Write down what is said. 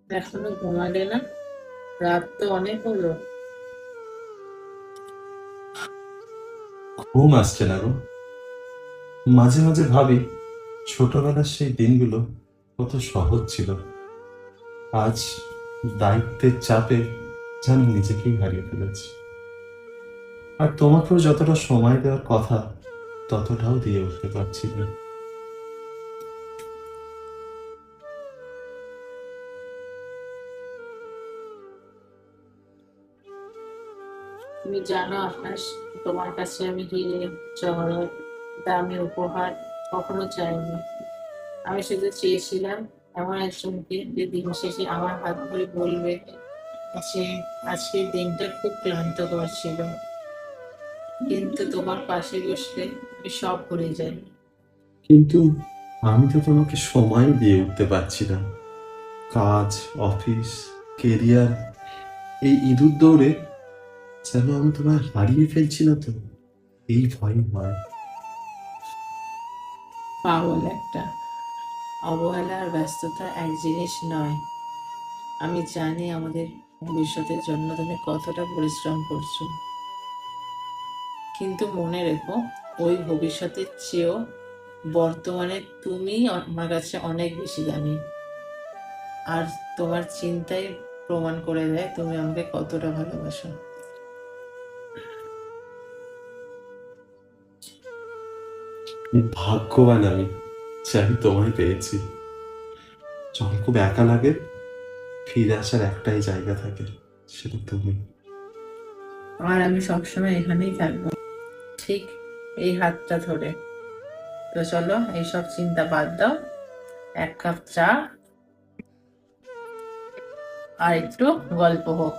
এখনো ঘুমালে না? রাত তো অনেক হলো। ঘুম আসছে না গো। মাঝে মাঝে ভাবি ছোটবেলার সেই দিনগুলো কত সহজ ছিল। আজ দায়িত্বের চাপে যেন নিজেকেই হারিয়ে ফেলেছি। আর তোমাকেও যতটা সময় দেওয়ার কথা ততটাও দিয়ে উঠতে পারছি না। তুমি জানো আকাশ, তোমার কাছে আমি হিরে জহরত দামি উপহার কখনো চাইনি। আমি শুধু চেয়েছিলাম এমন একজনকে যে দিন শেষে আমার হাত ধরে বলবে যে আজকের দিনটা খুব ক্লান্তকর ছিল, কিন্তু তোমার পাশে বসলে আমি সব ভুলে যাই। কিন্তু আমি তো তোমাকে সময় দিয়ে উঠতে পারছি না। কাজ, অফিস, কেরিয়ার, এই ইঁদুর দৌড়ে যেন আমি তোমায় হারিয়ে ফেলছি না তো, এই ভয় হয়। পাগল একটা। অবহেলা আর ব্যস্ততা এক জিনিস নয়। আমি জানি আমাদের ভবিষ্যতের জন্য তুমি কতটা পরিশ্রম করছো, কিন্তু মনে রেখো ওই ভবিষ্যতের চেয়েও বর্তমানে তুমি আমার কাছে অনেক বেশি দামি। আর তোমার চিন্তাই প্রমাণ করে দেয় তুমি আমাকে কতটা ভালোবাসো। ভাগ্যবান আমি যে আমি তোমায় পেয়েছি। যখন খুব একা লাগে ফিরে আসার একটাই জায়গা থাকে, সেটা তুমি। আর আমি সবসময় এখানেই থাকবো, ঠিক এই হাতটা ধরে। তো চলো এইসব চিন্তা বাদ দাও, এক কাপ চা আর একটু গল্প হোক।